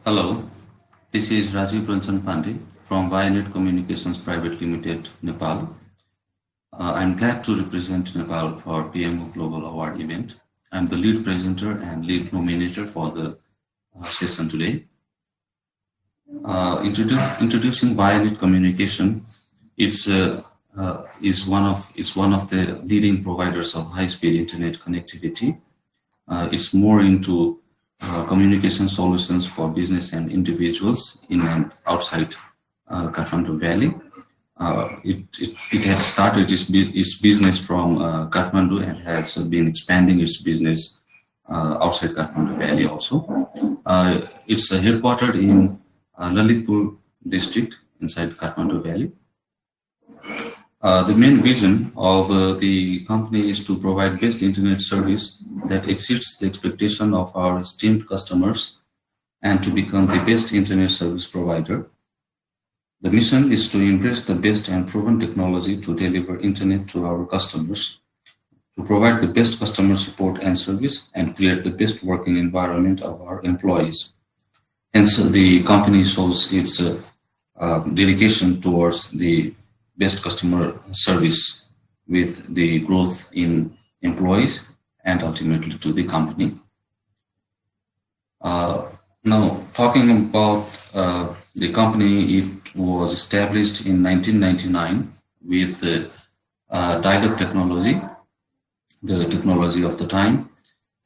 Hello, this is Rajiv Ranjan Pandey from Vianet Communications Private Limited, Nepal. I'm glad to represent Nepal for PMO Global Award event. I'm the lead presenter and lead nominator for the session today. Introducing Vianet Communication, it's one of the leading providers of high-speed internet connectivity. It's more into communication solutions for business and individuals in and outside Kathmandu Valley. It had started its business from Kathmandu and has been expanding its business outside Kathmandu Valley also. It's headquartered in Lalitpur district inside Kathmandu Valley. The main vision of the company is to provide best internet service that exceeds the expectation of our esteemed customers and to become the best internet service provider. The mission is to embrace the best and proven technology to deliver internet to our customers, to provide the best customer support and service, and create the best working environment of our employees. Hence, the company shows its dedication towards the best customer service with the growth in employees and ultimately to the company. Now, talking about the company, it was established in 1999 with dial-up technology, the technology of the time,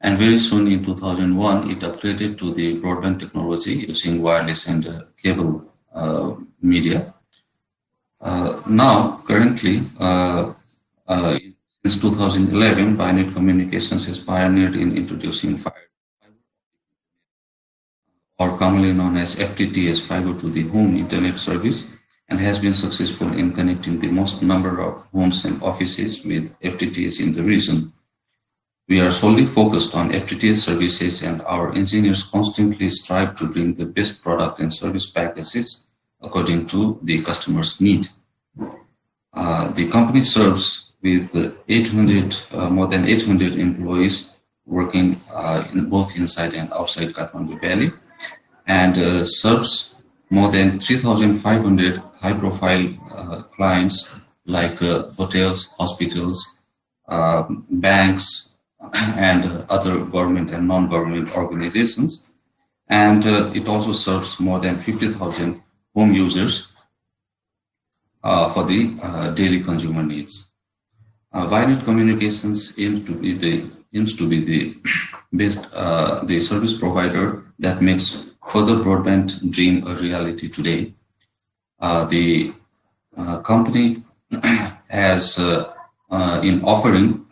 and very soon in 2001 it upgraded to the broadband technology using wireless and cable media. Now, currently, since 2011, Vianet Communications has pioneered in introducing fiber, or commonly known as FTTS, fiber to the home internet service, and has been successful in connecting the most number of homes and offices with FTTS in the region. We are solely focused on FTTS services, and our engineers constantly strive to bring the best product and service packages according to the customer's need. The company serves with more than 800 employees working both inside and outside Kathmandu Valley, and serves more than 3,500 high-profile clients like hotels, hospitals, banks, and other government and non-government organizations. And it also serves more than 50,000 home users for the daily consumer needs. Vianet Communications aims to be the best the service provider that makes further broadband dream a reality today. The company has in offering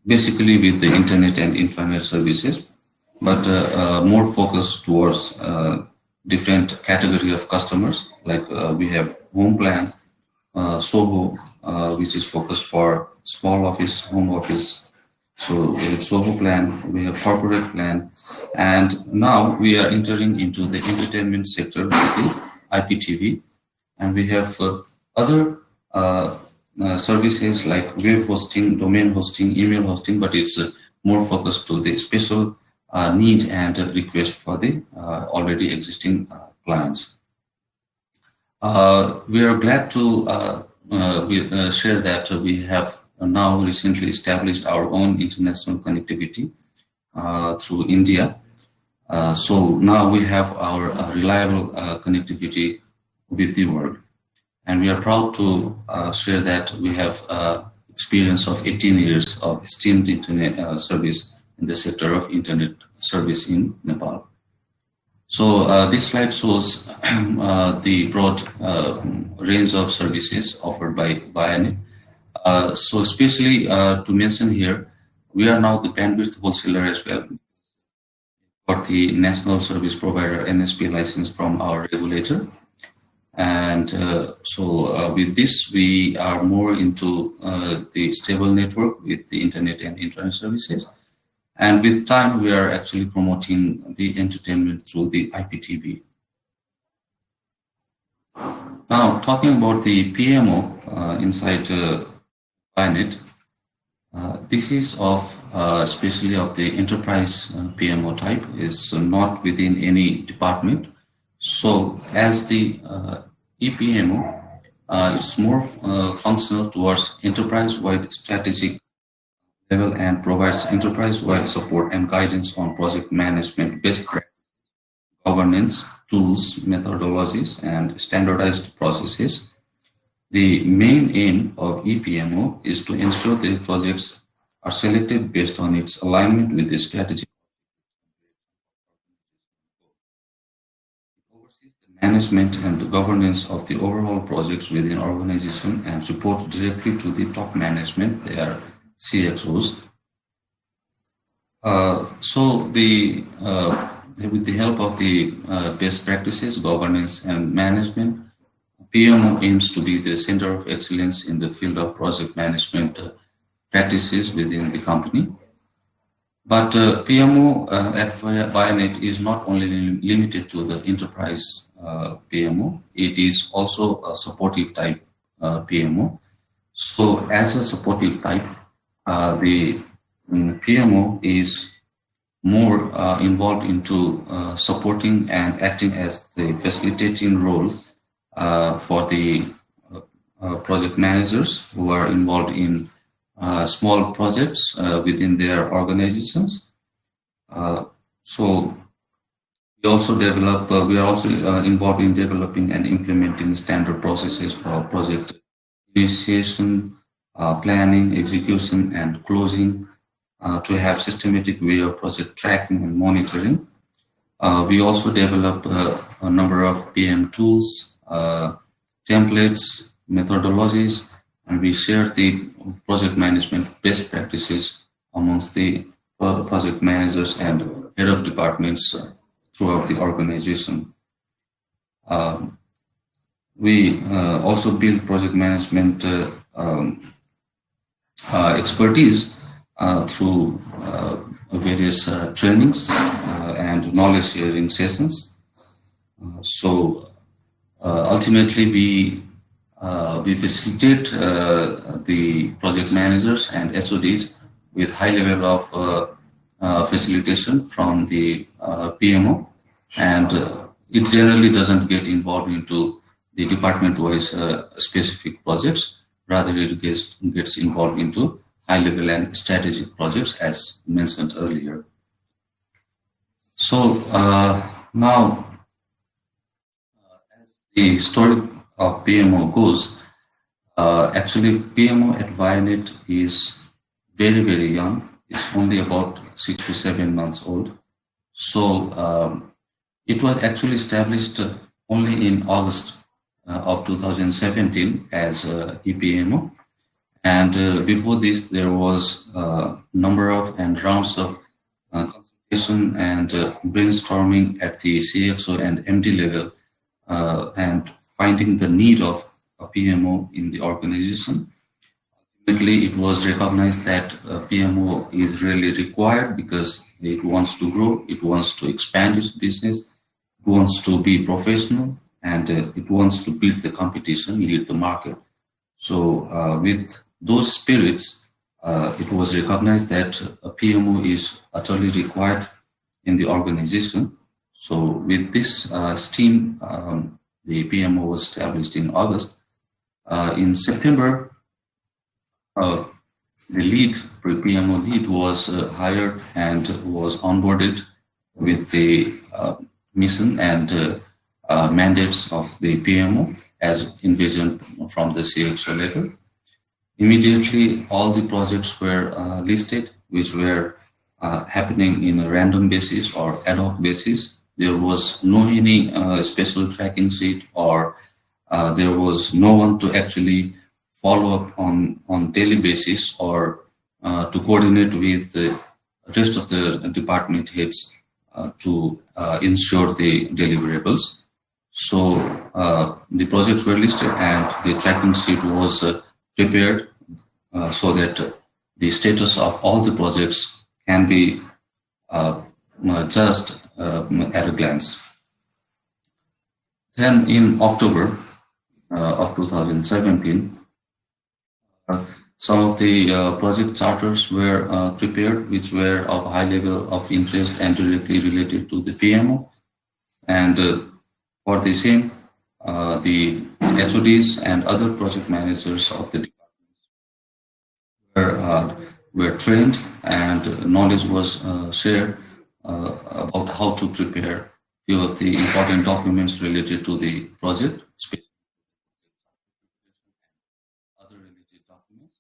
basically with the internet and intranet services, but more focused towards different category of customers. Like we have home plan, SOHO, which is focused for small office, home office. So we have SOHO plan, we have corporate plan, and now we are entering into the entertainment sector with the IPTV, and we have other services like web hosting, domain hosting, email hosting, but it's more focused to the special need and request for the already existing clients. We are glad to share that we have now recently established our own international connectivity through India. So now we have our reliable connectivity with the world. And we are proud to share that we have experience of 18 years of esteemed internet service in the sector of internet service in Nepal. So this slide shows the broad range of services offered by Vianet. So especially to mention here, we are now the bandwidth wholesaler as well, for the National Service Provider NSP license from our regulator. And so with this, we are more into the stable network with the internet and intranet services. And with time, we are actually promoting the entertainment through the IPTV. Now, talking about the PMO inside Vianet, This is of especially of the enterprise PMO type is not within any department. So as the EPMO, it's more functional towards enterprise-wide strategic level and provides enterprise-wide support and guidance on project management, best practice, governance, tools, methodologies, and standardized processes. The main aim of EPMO is to ensure the projects are selected based on its alignment with the strategy. It oversees the management and the governance of the overall projects within organization and report directly to the top management, they are CXOs. With the help of the best practices, governance, and management, PMO aims to be the center of excellence in the field of project management practices within the company. But PMO at Vianet is not only limited to the enterprise PMO, it is also a supportive type PMO. So as a supportive type, the PMO is more involved into supporting and acting as the facilitating role for the project managers who are involved in small projects within their organizations. So we also develop, we are also involved in developing and implementing standard processes for project initiation, planning, execution, and closing to have systematic way of project tracking and monitoring. We also develop a number of PM tools, templates, methodologies, and we share the project management best practices amongst the project managers and head of departments throughout the organization. We also build project management expertise through various trainings and knowledge sharing sessions. Ultimately, we facilitate the project managers and SODs with high level of facilitation from the PMO, and it generally doesn't get involved into the department-wise specific projects. Rather, it gets involved into high-level and strategic projects, as mentioned earlier. So now, as the story of PMO goes, actually PMO at Vianet is very, very young. It's only about 6 to 7 months old. So it was actually established only in August of 2017 as EPMO. And before this, there was a number of and rounds of consultation and brainstorming at the CXO and MD level and finding the need of a PMO in the organization. Ultimately, it was recognized that PMO is really required because it wants to grow, it wants to expand its business, it wants to be professional, and it wants to beat the competition, lead the market. So with those spirits, it was recognized that a PMO is utterly required in the organization. So with this steam, the PMO was established in August. In September, the PMO lead was hired and was onboarded with the mission and mandates of the PMO as envisioned from the CXO level. Immediately, all the projects were listed, which were happening in a random basis or ad hoc basis. There was no any special tracking sheet, or there was no one to actually follow up on daily basis or to coordinate with the rest of the department heads to ensure the deliverables. So the projects were listed and the tracking sheet was prepared so that the status of all the projects can be judged at a glance. Then in October of 2017, Some of the project charters were prepared, which were of high level of interest and directly related to the PMO. And for the same, the HODs and other project managers of the were trained, and knowledge was shared about how to prepare few of the important documents related to the project, especially other related documents.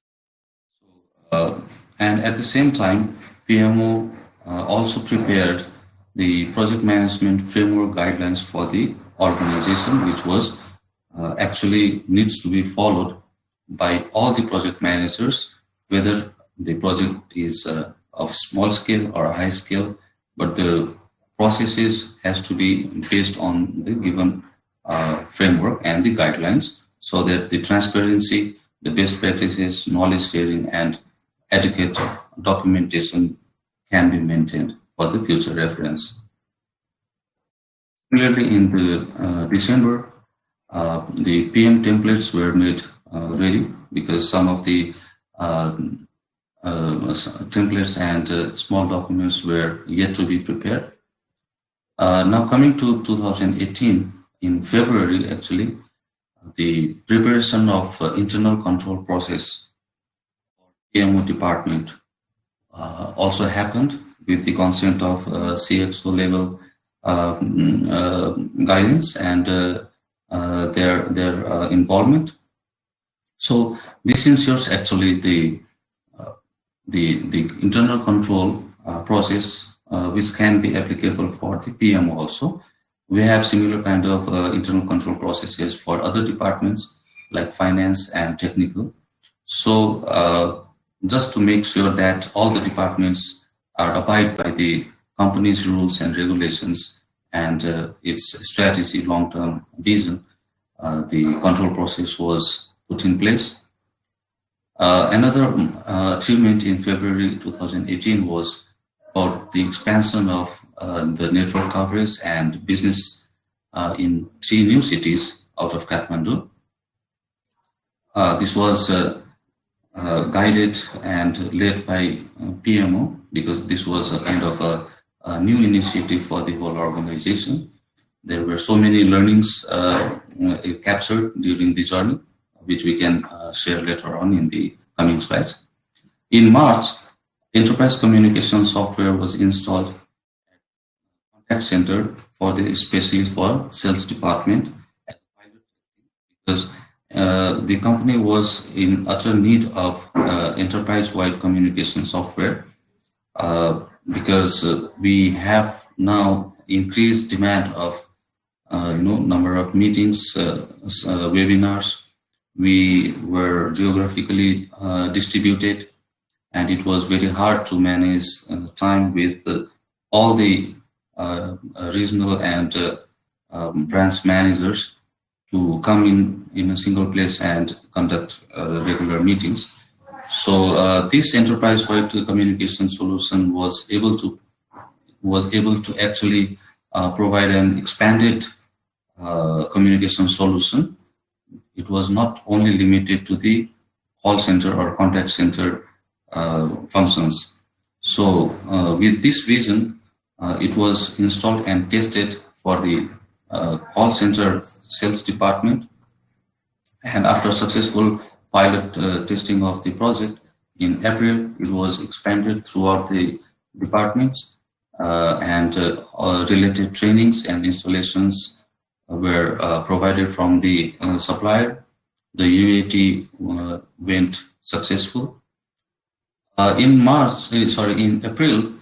And at the same time, PMO also prepared the project management framework guidelines for the organization, which was actually needs to be followed by all the project managers, whether the project is of small scale or high scale, but the processes has to be based on the given framework and the guidelines, so that the transparency, the best practices, knowledge sharing, and adequate documentation can be maintained for the future reference. Similarly, in the December, the PM templates were made ready, because some of the templates and small documents were yet to be prepared. Now coming to 2018, in February actually, the preparation of internal control process PMO department also happened with the consent of CXO level guidance and their involvement. So this ensures actually the internal control process, which can be applicable for the PMO also. We have similar kind of internal control processes for other departments like finance and technical. So just to make sure that all the departments are abide by the company's rules and regulations and its strategy, long-term vision, the control process was put in place. Another achievement in February 2018 was about the expansion of the network coverage and business in 3 new cities out of Kathmandu. This was guided and led by PMO, because this was a kind of a new initiative for the whole organization. There were so many learnings captured during the journey, which we can share later on in the coming slides. In March, enterprise communication software was installed at contact center for the especially for sales department, because the company was in utter need of enterprise-wide communication software, because we have now increased demand of number of meetings, webinars. We were geographically distributed, and it was very hard to manage time with all the regional and branch managers to come in a single place and conduct regular meetings. So this enterprise-wide communication solution was able to actually provide an expanded communication solution. It was not only limited to the call center or contact center functions. So with this vision, it was installed and tested for the call center sales department, and after successful pilot testing of the project in April, it was expanded throughout the departments, and related trainings and installations were provided from the supplier. The UAT went successful. In April,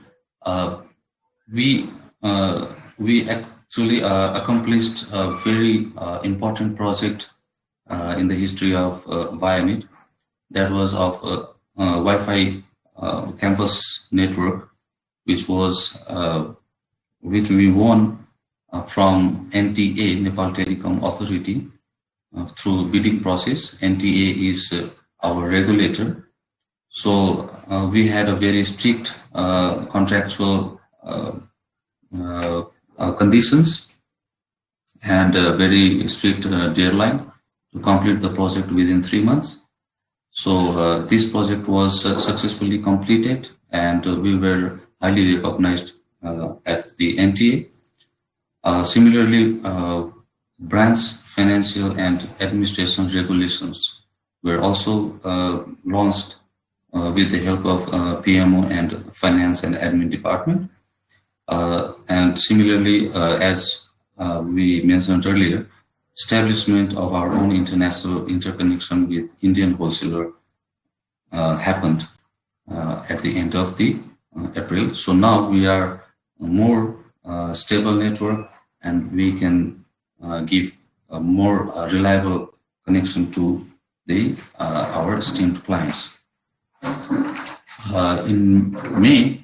we actually accomplished a very important project in the history of Vianet. That was of Wi-Fi campus network, which we won from NTA, Nepal Telecom Authority, through bidding process. NTA is our regulator. So we had a very strict contractual conditions and a very strict deadline to complete the project within 3 months. So this project was successfully completed, and we were highly recognized at the NTA. Similarly, branch financial and administration regulations were also launched with the help of PMO and finance and admin department. And similarly, as we mentioned earlier, establishment of our own international interconnection with Indian wholesaler happened at the end of the April. So now we are a more stable network, and we can give a more reliable connection to the our esteemed clients. In May,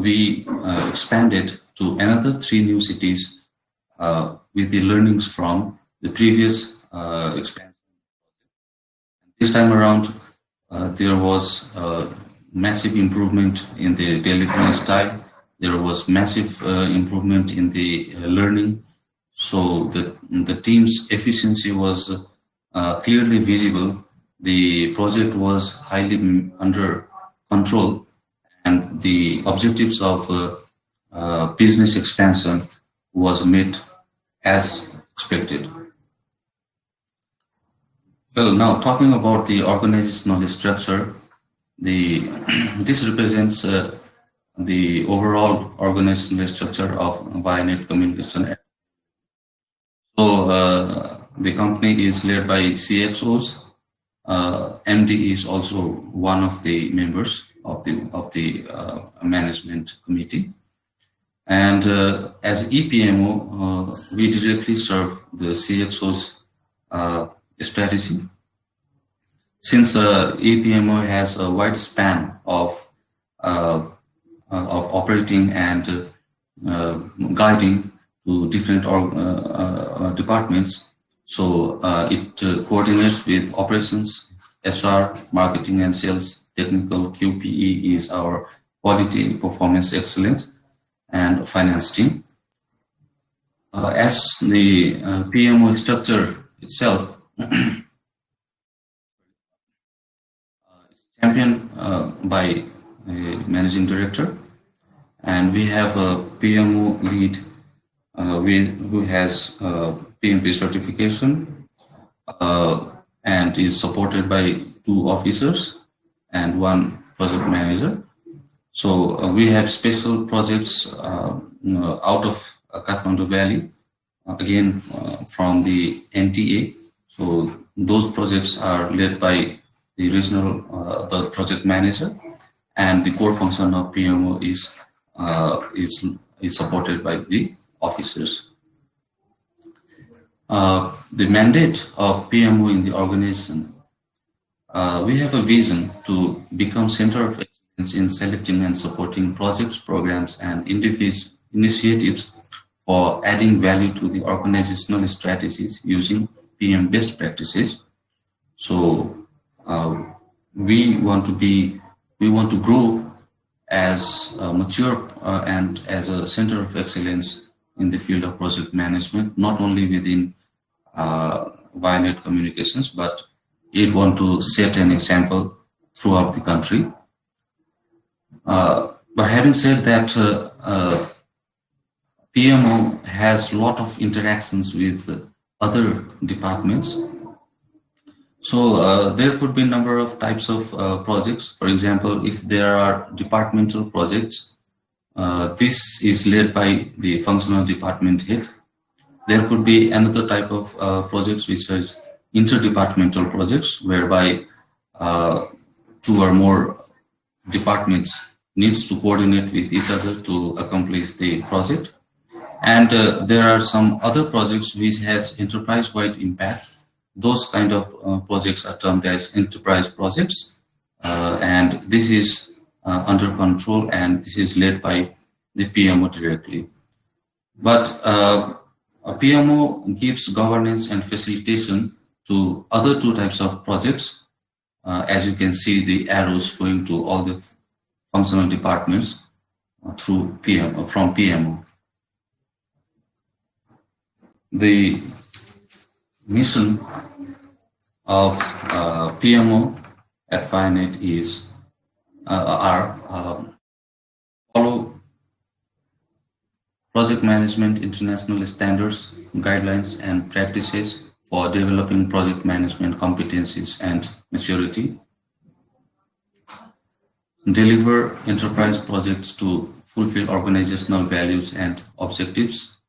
we expanded to another 3 new cities with the learnings from the previous expansion. This time around, there was massive improvement in the delivery style. There was massive improvement in the learning. So the team's efficiency was clearly visible. The project was highly under control, and the objectives of business expansion was met as expected. Well, now talking about the organizational structure, this represents the overall organizational structure of Vianet Communication. So the company is led by CXOs. MD is also one of the members of the management committee. And as EPMO, we directly serve the CXO's strategy. Since EPMO has a wide span of operating and guiding to different departments, so it coordinates with operations, HR, marketing and sales, technical. QPE is our quality performance excellence, and finance team. As the PMO structure itself is championed by a managing director, and we have a PMO lead who has PMP certification and is supported by 2 officers and 1 project manager. So we have special projects out of Kathmandu Valley, again from the NTA. So those projects are led by the regional the project manager, and the core function of PMO is supported by the officers. The mandate of PMO in the organization, we have a vision to become center of excellence in selecting and supporting projects, programs, and initiatives for adding value to the organizational strategies using PM best practices. So we want to grow as a mature and as a center of excellence in the field of project management, not only within Vianet Communications, but it want to set an example throughout the country. But having said that, PMO has a lot of interactions with other departments. So there could be a number of types of projects. For example, if there are departmental projects, this is led by the functional department head. There could be another type of projects which is interdepartmental projects, whereby 2 or more departments needs to coordinate with each other to accomplish the project. And there are some other projects which has enterprise-wide impact. Those kind of projects are termed as enterprise projects, and this is under control, and this is led by the PMO directly. But a PMO gives governance and facilitation to other 2 types of projects. As you can see, the arrows going to all the functional departments through from PMO. The mission of PMO at Vianet is are follow project management international standards, guidelines, and practices for developing project management competencies and maturity, deliver enterprise projects to fulfill organizational values and objectives,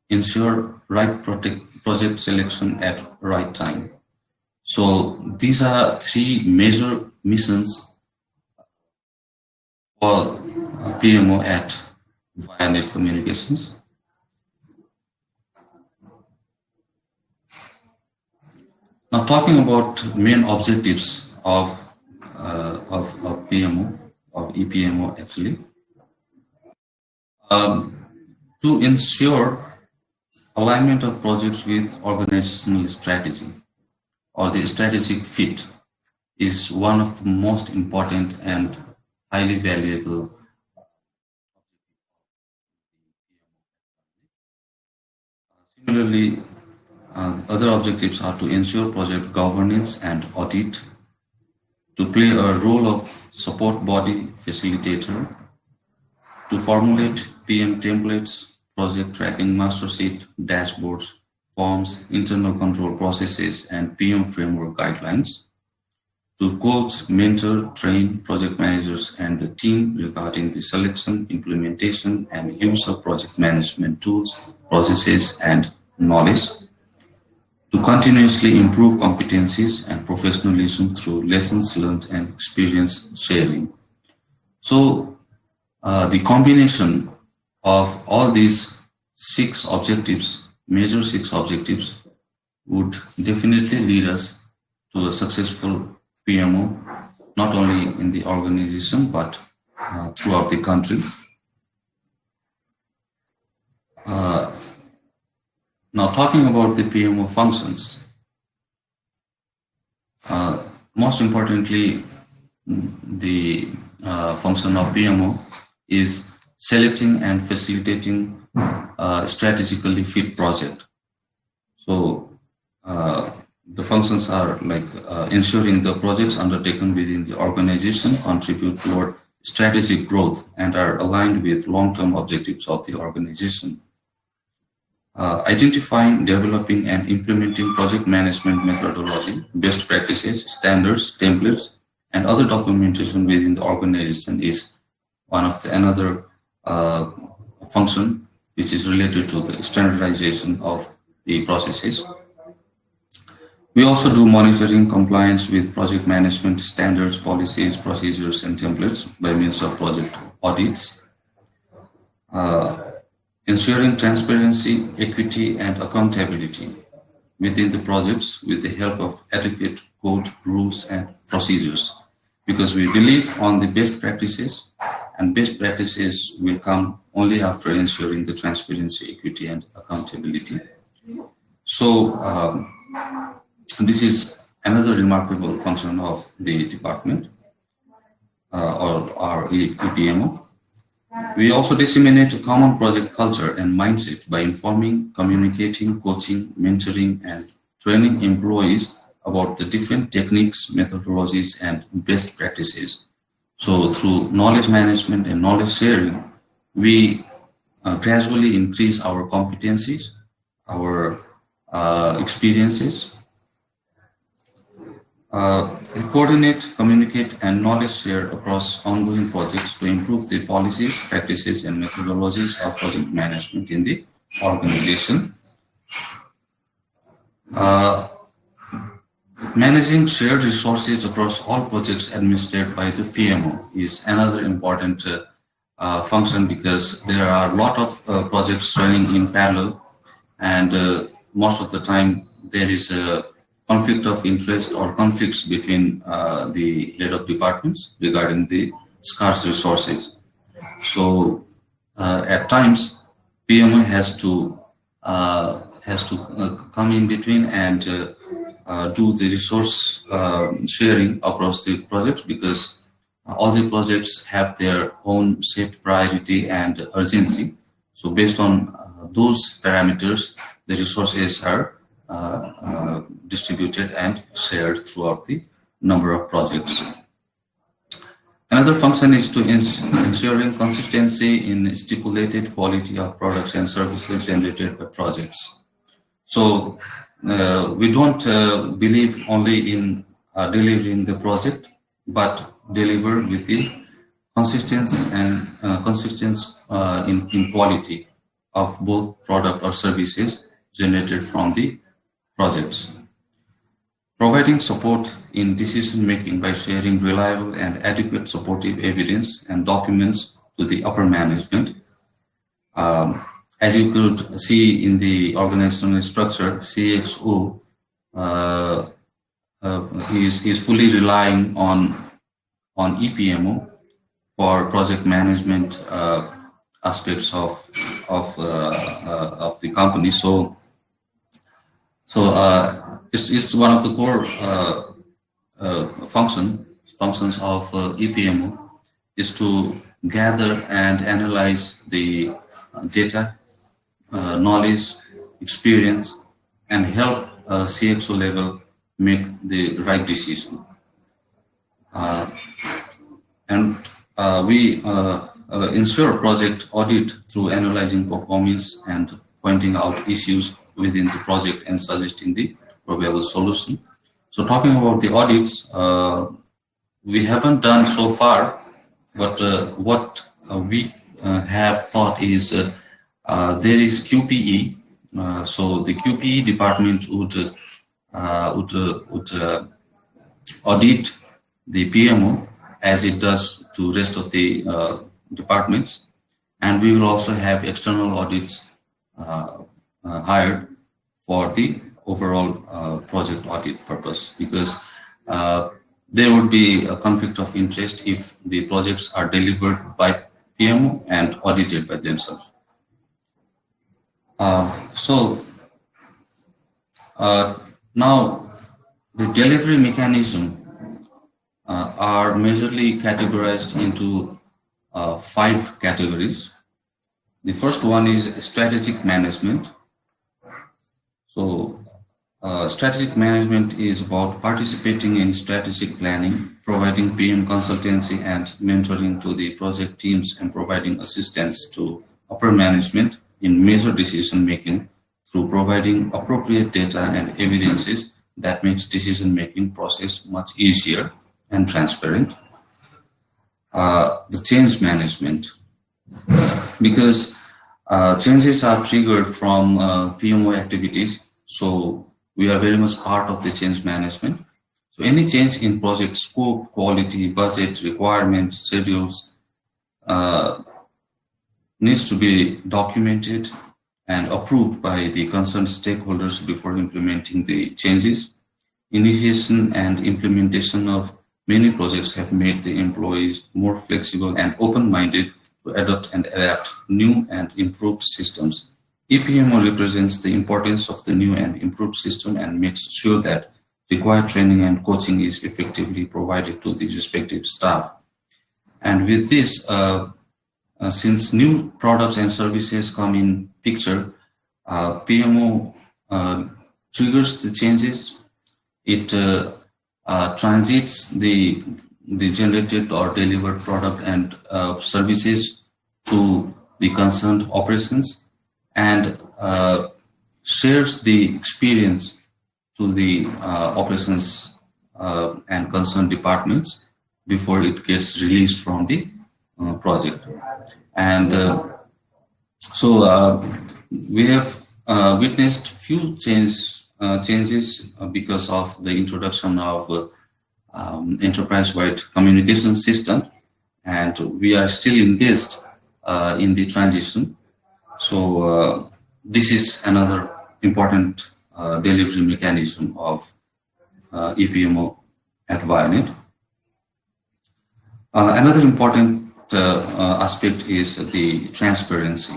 ensure right project selection at right time. So these are three major missions for PMO at Vianet Communications. Now, talking about main objectives of PMO, of EPMO actually, to ensure alignment of projects with organizational strategy or the strategic fit is one of the most important and highly valuable. Similarly, other objectives are to ensure project governance and audit, to play a role of support body facilitator, to formulate PM templates, project tracking master sheet, dashboards, forms, internal control processes, and PM framework guidelines, to coach, mentor, train project managers and the team regarding the selection, implementation, and use of project management tools, processes, and knowledge, to continuously improve competencies and professionalism through lessons learned and experience sharing. So the combination of all these six objectives, major six objectives, would definitely lead us to a successful PMO, not only in the organization, but throughout the country. Now, talking about the PMO functions, most importantly, the function of PMO is selecting and facilitating strategically fit project. So the functions are like ensuring the projects undertaken within the organization contribute toward strategic growth and are aligned with long-term objectives of the organization. Identifying, developing, and implementing project management methodology, best practices, standards, templates, and other documentation within the organization is one of another function which is related to the standardization of the processes. We also do monitoring compliance with project management standards, policies, procedures, and templates by means of project audits. Ensuring transparency, equity, and accountability within the projects with the help of adequate code, rules, and procedures. Because we believe on the best practices, and best practices will come only after ensuring the transparency, equity, and accountability. So this is another remarkable function of the department or our EPMO. We also disseminate a common project culture and mindset by informing, communicating, coaching, mentoring, and training employees about the different techniques, methodologies, and best practices. So through knowledge management and knowledge sharing, we gradually increase our competencies, our experiences, we coordinate, communicate, and knowledge share across ongoing projects to improve the policies, practices, and methodologies of project management in the organization. Managing shared resources across all projects administered by the PMO is another important function, because there are a lot of projects running in parallel, and most of the time there is a conflict of interest or conflicts between the head of departments regarding the scarce resources. So at times PMO has to come in between and do the resource sharing across the projects, because all the projects have their own set priority and urgency. So based on those parameters, the resources are distributed and shared throughout the number of projects. Another function is to ensuring consistency in stipulated quality of products and services generated by projects. So we don't believe only in delivering the project, but deliver with the consistency in quality of both product or services generated from the projects. Providing support in decision making by sharing reliable and adequate supportive evidence and documents to the upper management. As you could see in the organizational structure, CXO is fully relying on EPMO for project management aspects of the company. So it's one of the core functions of EPMO is to gather and analyze the data, knowledge, experience, and help CXO level make the right decision. We ensure project audit through analyzing performance and pointing out issues within the project and suggesting the probable solution. So talking about the audits, we haven't done so far, but what we have thought is there is QPE. So the QPE department would audit the PMO as it does to rest of the departments, and we will also have external audits hired for the overall project audit purpose, because there would be a conflict of interest if the projects are delivered by PMO and audited by themselves. Now the delivery mechanism are majorly categorized into 5 categories. The first one is strategic management. So strategic management is about participating in strategic planning, providing PM consultancy and mentoring to the project teams, and providing assistance to upper management in major decision making through providing appropriate data and evidences that makes decision making process much easier and transparent. The change management, because changes are triggered from PMO activities, so we are very much part of the change management. So any change in project scope, quality, budget, requirements, schedules needs to be documented and approved by the concerned stakeholders before implementing the changes. Initiation and implementation of many projects have made the employees more flexible and open-minded to adopt and adapt new and improved systems. EPMO represents the importance of the new and improved system and makes sure that required training and coaching is effectively provided to the respective staff. And with this, since new products and services come in picture, PMO triggers the changes. It transits the generated or delivered product and services to the concerned operations, and shares the experience to the operations and concerned departments before it gets released from the project. And we have witnessed few changes because of the introduction of enterprise-wide communication system, and we are still engaged in the transition. So this is another important delivery mechanism of EPMO at Vianet. Another important aspect is the transparency.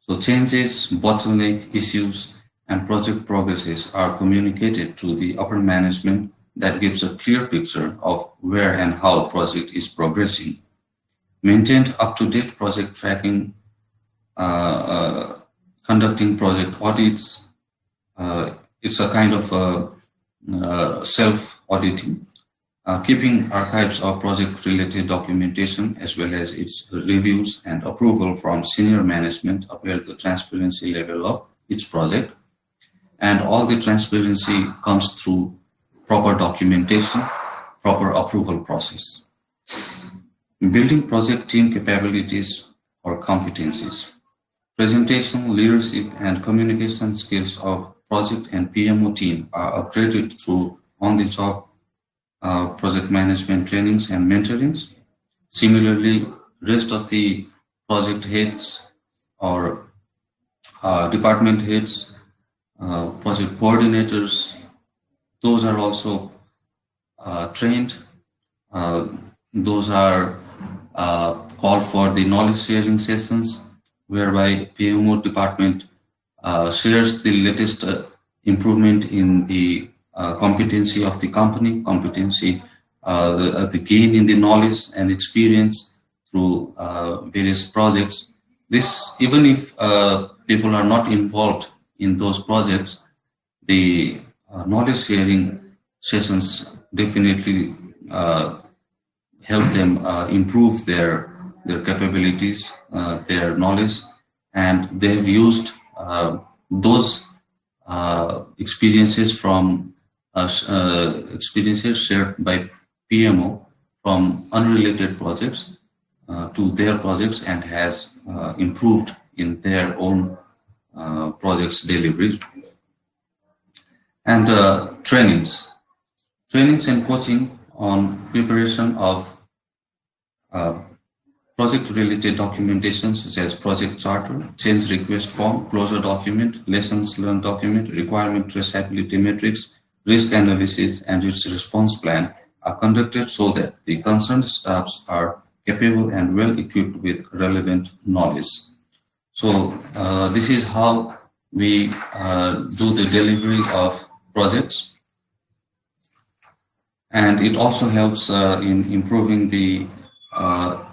So changes, bottleneck issues, and project progresses are communicated to the upper management. That gives a clear picture of where and how project is progressing. Maintained up-to-date project tracking, conducting project audits, it's a kind of self-auditing, keeping archives of project-related documentation as well as its reviews and approval from senior management uphold the transparency level of each project. And all the transparency comes through proper documentation, proper approval process. Building project team capabilities or competencies. Presentation, leadership, and communication skills of project and PMO team are upgraded through on-the-job project management trainings and mentorings. Similarly, rest of the project heads or department heads, project coordinators, those are also trained. Those are called for the knowledge sharing sessions, whereby PMO department shares the latest improvement in the competency of the company, the gain in the knowledge and experience through various projects. This, even if people are not involved in those projects, the knowledge sharing sessions definitely help them improve their capabilities, their knowledge, and they have used those experiences from experiences shared by PMO from unrelated projects to their projects and has improved in their own projects delivery. And trainings and coaching on preparation of project-related documentation such as project charter, change request form, closure document, lessons learned document, requirement traceability metrics, risk analysis, and its response plan are conducted so that the concerned staffs are capable and well equipped with relevant knowledge. So this is how we do the delivery of projects, and it also helps in improving the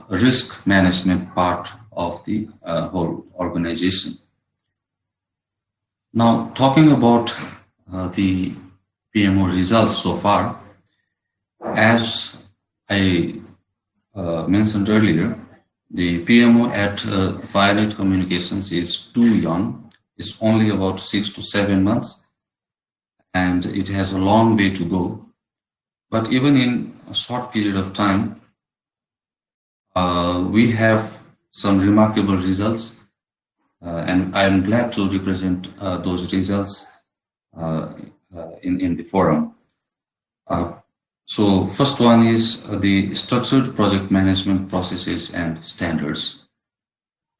risk management part of the whole organization. Now, talking about the PMO results so far, as I mentioned earlier, the PMO at Vianet Communications is too young. It's only about 6 to 7 months, and it has a long way to go. But even in a short period of time, we have some remarkable results, and I'm glad to represent those results in the forum. So first one is the structured project management processes and standards.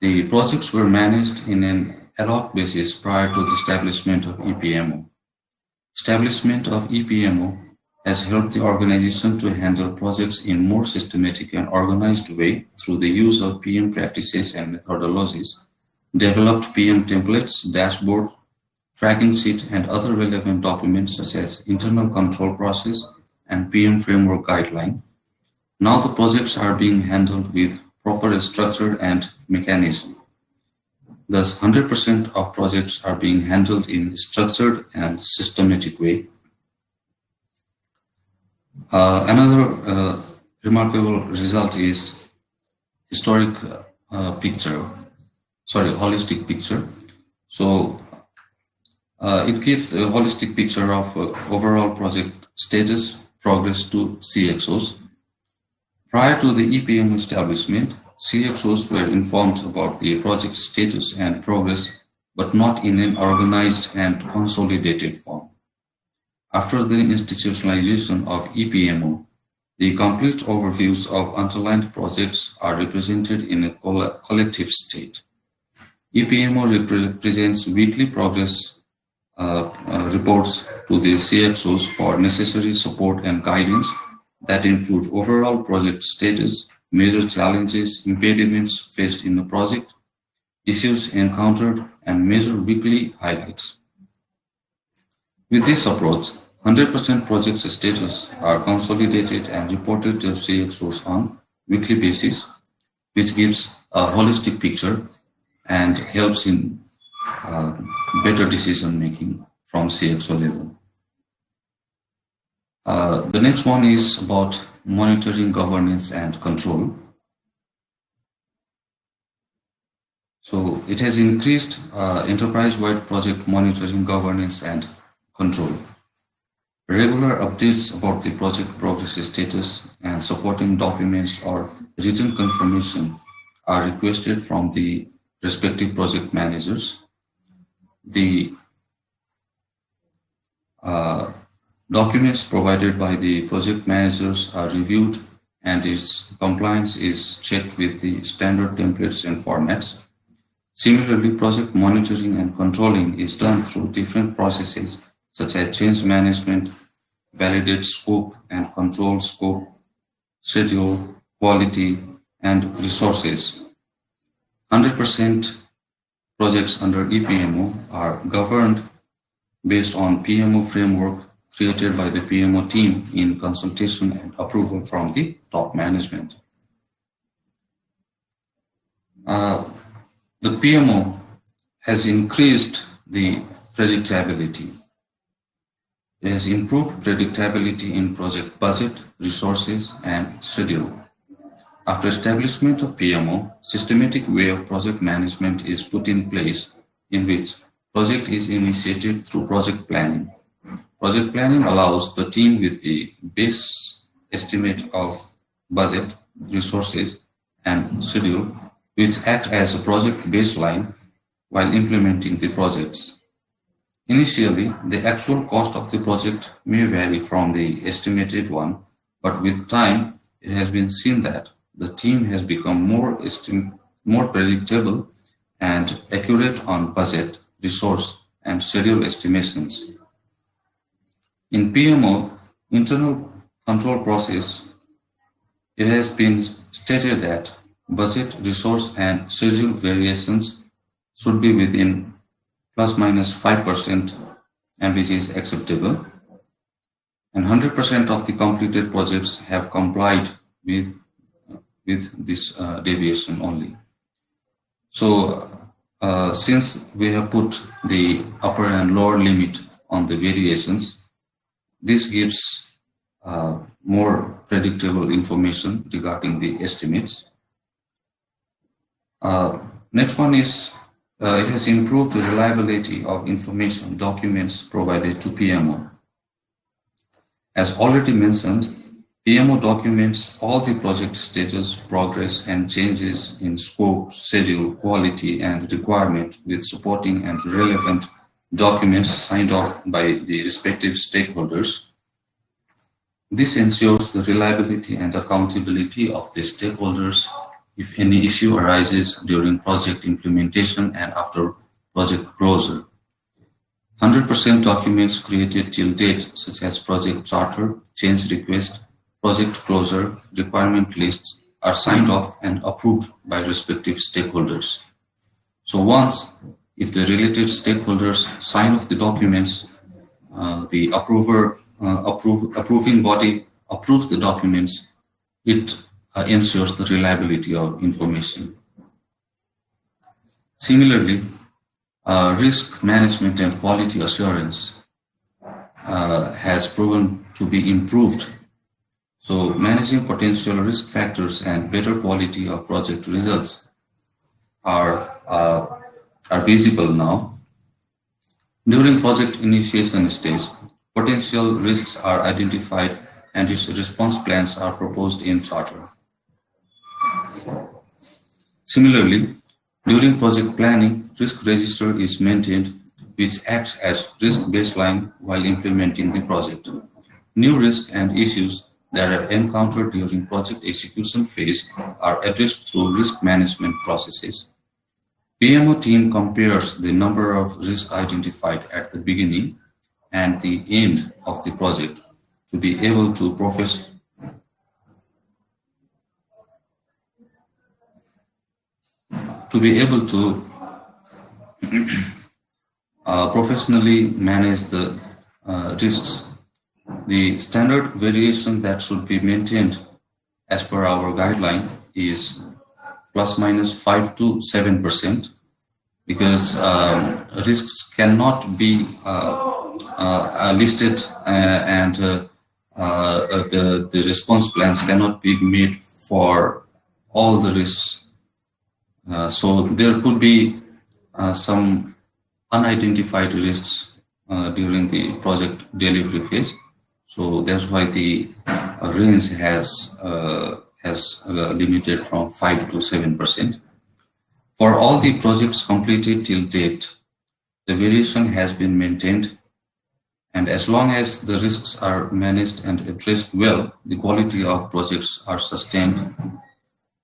The projects were managed in an ad hoc basis prior to the establishment of EPMO. Establishment of EPMO has helped the organization to handle projects in more systematic and organized way through the use of PM practices and methodologies, developed PM templates, dashboard, tracking sheet, and other relevant documents such as internal control process and PM framework guideline. Now the projects are being handled with proper structure and mechanism. Thus, 100% of projects are being handled in structured and systematic way. Another remarkable result is holistic picture. So it gives a holistic picture of overall project status, progress to CXOs. Prior to the EPM establishment, CXOs were informed about the project status and progress, but not in an organized and consolidated form. After the institutionalization of EPMO, the complete overviews of underlined projects are represented in a collective state. EPMO represents weekly progress reports to the CXOs for necessary support and guidance that include overall project status, major challenges, impediments faced in the project, issues encountered, and major weekly highlights. With this approach, 100% project status are consolidated and reported to CXOs on weekly basis, which gives a holistic picture and helps in better decision making from CXO level. The next one is about monitoring, governance, and control. So it has increased enterprise-wide project monitoring, governance, and control. Regular updates about the project progress status and supporting documents or written confirmation are requested from the respective project managers. The documents provided by the project managers are reviewed and its compliance is checked with the standard templates and formats. Similarly, project monitoring and controlling is done through different processes such as change management, validate scope and control scope, schedule, quality, and resources. 100% projects under ePMO are governed based on PMO framework created by the PMO team in consultation and approval from the top management. The PMO has increased the predictability. It has improved predictability in project budget, resources, and schedule. After establishment of PMO, systematic way of project management is put in place in which project is initiated through project planning. Project planning allows the team with the base estimate of budget, resources, and schedule, which act as a project baseline while implementing the projects. Initially, the actual cost of the project may vary from the estimated one, but with time, it has been seen that the team has become more predictable and accurate on budget, resource, and schedule estimations. In PMO internal control process, it has been stated that budget, resource, and schedule variations should be within plus minus 5%, and which is acceptable. And 100% of the completed projects have complied with this deviation only. So since we have put the upper and lower limit on the variations, this gives more predictable information regarding the estimates. Next one is it has improved the reliability of information documents provided to PMO. As already mentioned, PMO documents all the project status, progress, and changes in scope, schedule, quality, and requirement with supporting and relevant documents signed off by the respective stakeholders. This ensures the reliability and accountability of the stakeholders if any issue arises during project implementation and after project closure. 100% documents created till date, such as project charter, change request, project closure, requirement lists, are signed off and approved by respective stakeholders. So once, if the related stakeholders sign off the documents, the approving body approves the documents, it ensures the reliability of information. Similarly, risk management and quality assurance has proven to be improved. So managing potential risk factors and better quality of project results are visible now. During project initiation stage, potential risks are identified and its response plans are proposed in charter. Similarly, during project planning, risk register is maintained, which acts as risk baseline while implementing the project. New risks and issues that are encountered during project execution phase are addressed through risk management processes. PMO team compares the number of risks identified at the beginning and the end of the project to be able to professionally manage the risks. The standard variation that should be maintained as per our guideline is plus minus 5 to 7%, because risks cannot be listed, and the response plans cannot be made for all the risks. So there could be some unidentified risks during the project delivery phase. So that's why the range has limited from 5 to 7%. For all the projects completed till date, the variation has been maintained, and as long as the risks are managed and addressed well, the quality of projects are sustained.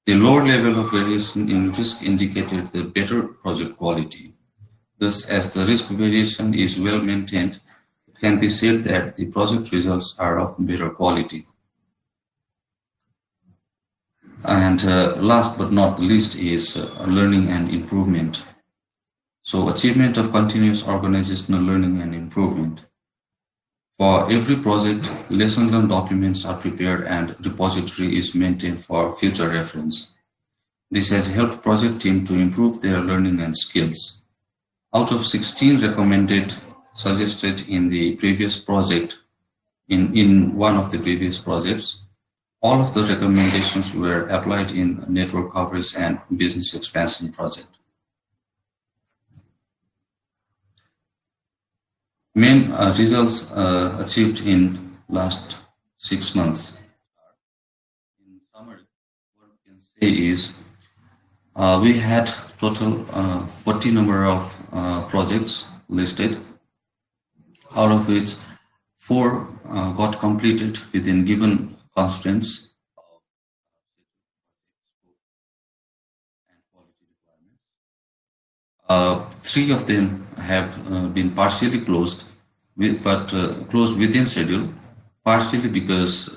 The lower level of variation in risk indicated the better project quality. Thus, as the risk variation is well maintained, it can be said that the project results are of better quality. And last but not the least is learning and improvement. So achievement of continuous organizational learning and improvement. For every project, lesson learned documents are prepared and repository is maintained for future reference. This has helped project team to improve their learning and skills. Out of 16 recommended suggested in the previous project, in one of the previous projects, all of the recommendations were applied in network coverage and business expansion project. Main results achieved in last 6 months. In summary, what we can say is we had total 40 number of projects listed, out of which 4 got completed within given constraints and quality requirements. 3 of them have been partially closed, but closed within schedule, partially because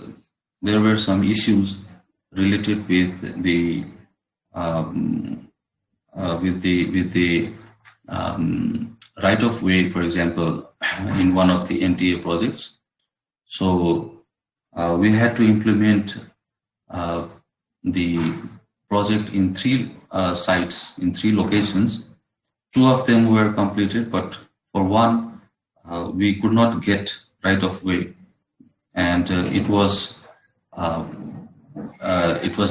there were some issues related with the right of way, for example, in one of the NTA projects. So we had to implement the project in 3 sites, in 3 locations. 2 of them were completed, but for one, we could not get right of way, and it was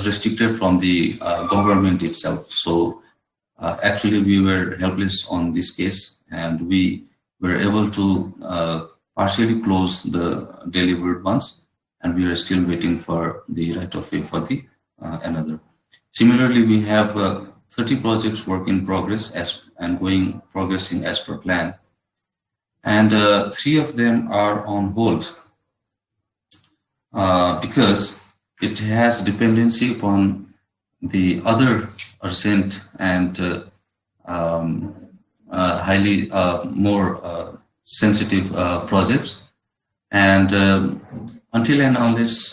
restricted from the government itself. So actually, we were helpless on this case, and we were able to partially close the delivered ones, and we are still waiting for the right of way for the another. Similarly, we have 30 projects work in progress and progressing as per plan, and 3 of them are on hold because it has dependency upon the other urgent and highly more sensitive projects, and until and unless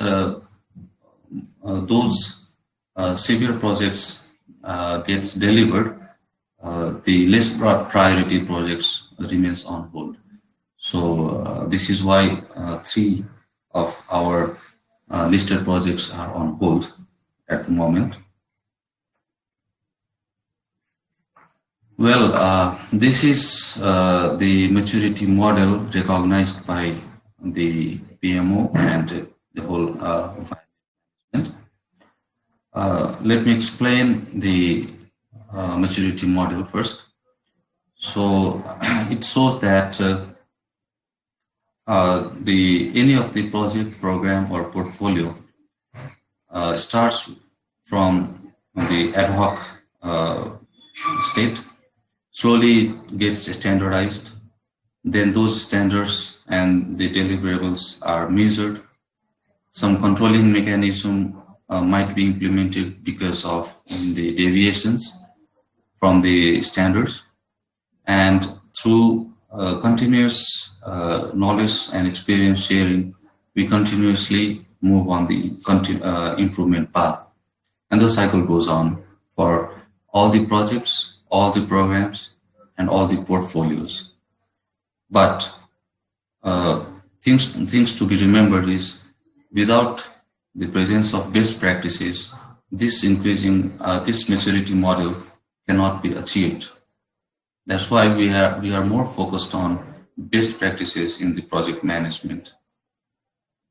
those severe projects gets delivered, the less priority projects remains on hold. So this is why 3 of our listed projects are on hold at the moment. Well, this is the maturity model recognized by the PMO and the whole management. Let me explain the maturity model first. So it shows that any of the project, program, or portfolio starts from the ad hoc state, slowly gets standardized, then those standards and the deliverables are measured. Some controlling mechanism might be implemented because of the deviations from the standards, and through continuous knowledge and experience sharing, we continuously move on the improvement path, and the cycle goes on for all the projects, all the programs, and all the portfolios. But things to be remembered is, without the presence of best practices, this maturity model cannot be achieved. That's why we are more focused on best practices in the project management.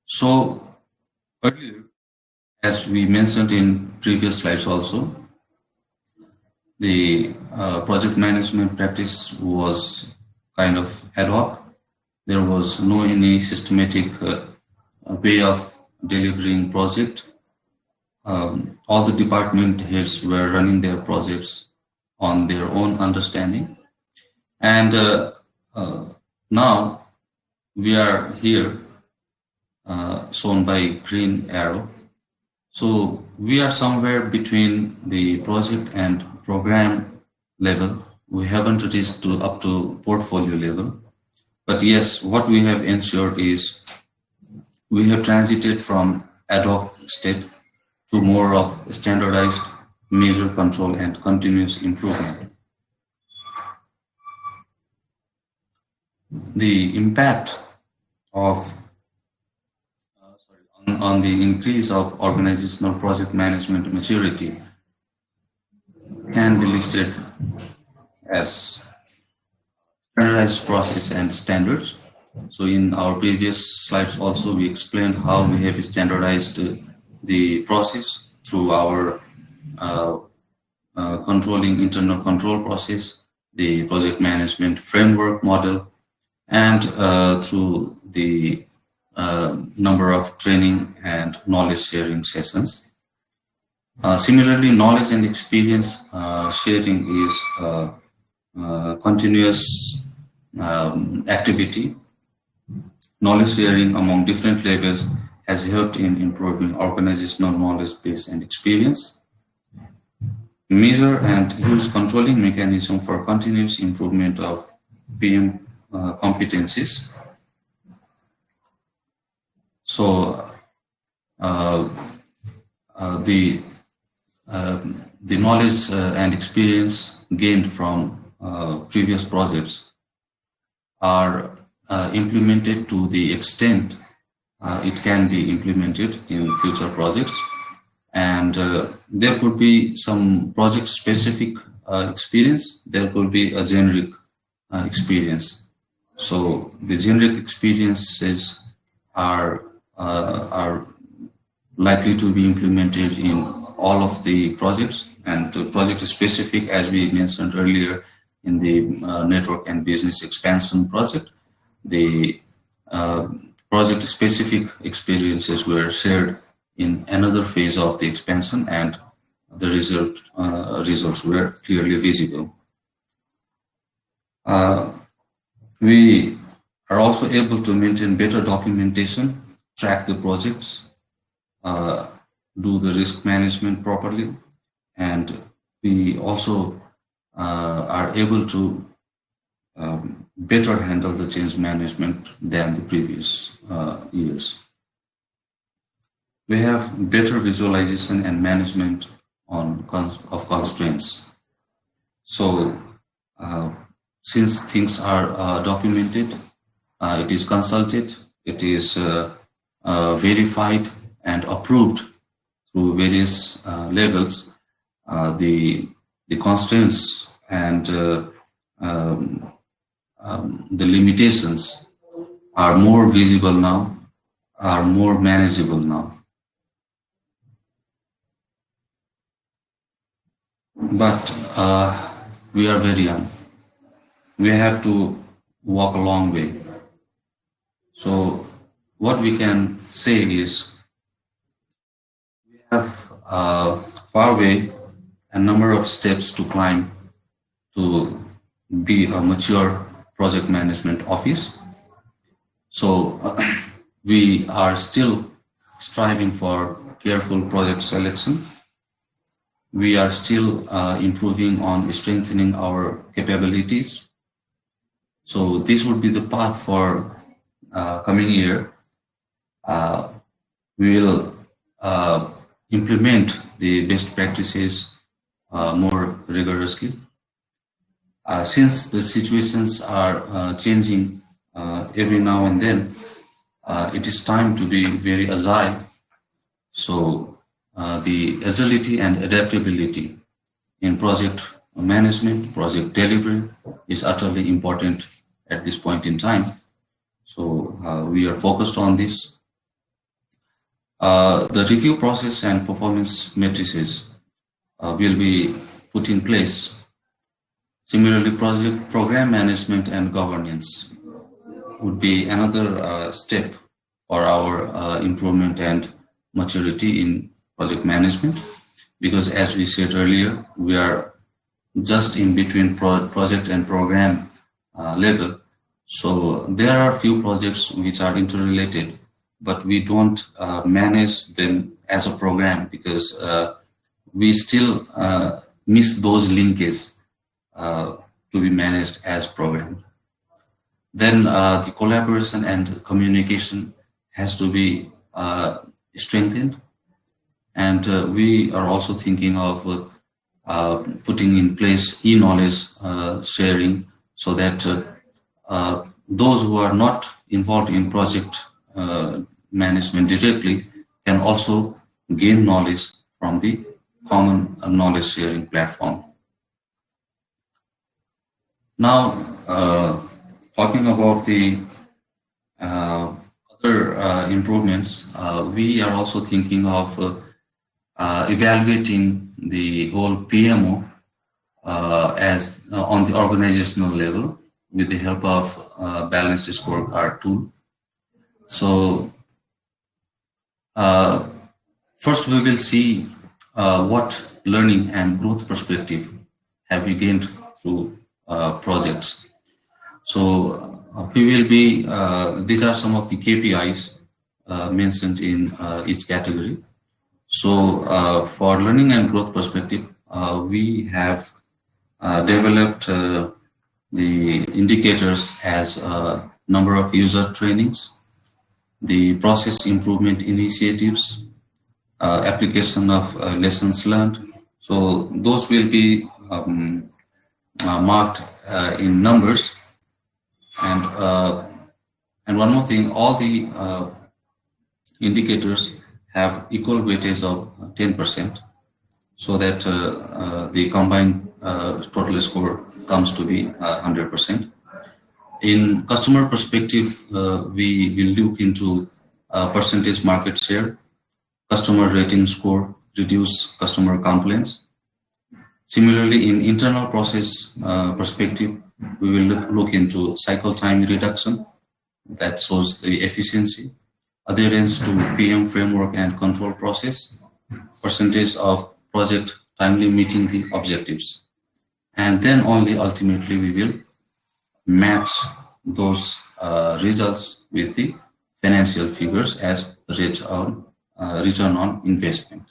So earlier, as we mentioned in previous slides also, the project management practice was kind of ad hoc. There was no any systematic way of delivering project. All the department heads were running their projects on their own understanding. And now we are here shown by green arrow. So we are somewhere between the project and program level. We haven't reached up to portfolio level. But yes, what we have ensured is we have transited from ad hoc state to more of standardized measure, control, and continuous improvement. The impact of on the increase of organizational project management maturity can be listed as standardized process and standards. So in our previous slides also we explained how we have standardized the process through our controlling internal control process, the project management framework model, and through the number of training and knowledge sharing sessions. Similarly, knowledge and experience sharing is continuous activity. Knowledge sharing among different levels has helped in improving organizational knowledge base and experience. Measure and use controlling mechanism for continuous improvement of PM competencies. So the knowledge and experience gained from previous projects are implemented to the extent it can be implemented in future projects, and there could be some project specific experience, there could be a generic experience. So the generic experiences are likely to be implemented in all of the projects, and the project specific, as we mentioned earlier in the network and business expansion project, the project specific experiences were shared in another phase of the expansion, and the results were clearly visible. We are also able to maintain better documentation, track the projects, do the risk management properly, and we also are able to better handle the change management than the previous years. We have better visualization and management of constraints. So since things are documented, it is consulted, it is verified and approved through various levels, the constraints and the limitations are more visible now, are more manageable now. But we are very young. We have to walk a long way. So what we can say is we have a far way, a number of steps to climb to be a mature project management office. So we are still striving for careful project selection. We are still improving on strengthening our capabilities. So this would be the path for coming year. We will implement the best practices more rigorously. Since the situations are changing every now and then, it is time to be very agile. So the agility and adaptability in project management, project delivery is utterly important at this point in time. So we are focused on this. The review process and performance matrices will be put in place. Similarly, project program management and governance would be another step for our improvement and maturity in project management, because as we said earlier, we are just in between project and program level. So there are few projects which are interrelated, but we don't manage them as a program because we still miss those linkages to be managed as program. Then the collaboration and communication has to be strengthened, and we are also thinking of putting in place e-knowledge sharing, so that those who are not involved in project management directly can also gain knowledge from the common knowledge sharing platform. Now, talking about the other improvements, we are also thinking of evaluating the whole PMO as on the organizational level with the help of balanced scorecard tool. So first we will see what learning and growth perspective have we gained through projects. So we will be, these are some of the KPIs mentioned in each category. So for learning and growth perspective, we have developed the indicators as number of user trainings, the process improvement initiatives, application of lessons learned. So those will be marked in numbers. And one more thing, all the indicators have equal weightage of 10%, so that the combined total score comes to be 100%. In customer perspective, we will look into percentage market share, customer rating score, reduce customer complaints. Similarly, in internal process perspective, we will look into cycle time reduction, that shows the efficiency, adherence to PM framework and control process, percentage of project timely meeting the objectives. And then only ultimately we will match those results with the financial figures as return on investment.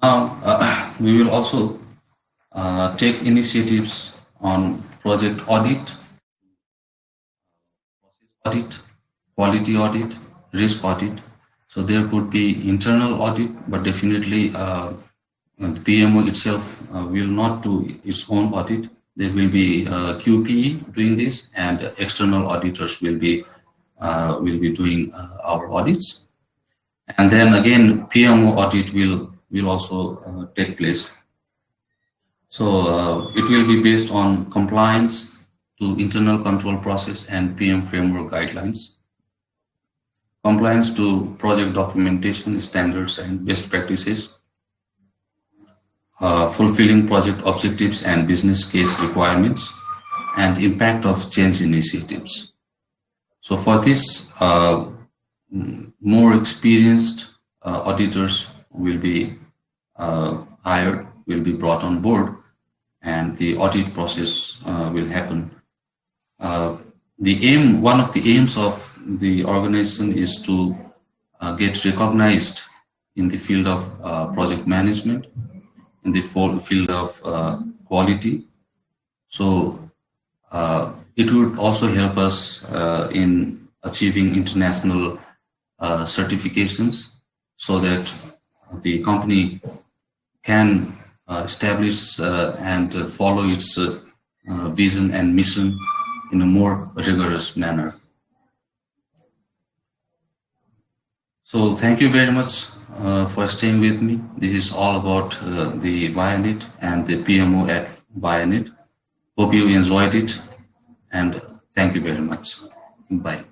Now, we will also take initiatives on project audit, quality audit, risk audit. So there could be internal audit, but definitely the PMO itself will not do its own audit. There will be QPE doing this, and external auditors will be doing our audits. And then again, PMO audit will also take place. So it will be based on compliance to internal control process and PM framework guidelines, compliance to project documentation standards and best practices, fulfilling project objectives and business case requirements, and impact of change initiatives. So for this, more experienced auditors will be hired, will be brought on board, and the audit process will happen. One of the aims of the organization is to get recognized in the field of project management, in the field of quality. So it would also help us in achieving international certifications, so that the company can establish and follow its vision and mission in a more rigorous manner. So thank you very much for staying with me. This is all about the Vianet and the PMO at Vianet. Hope you enjoyed it, and thank you very much. Bye.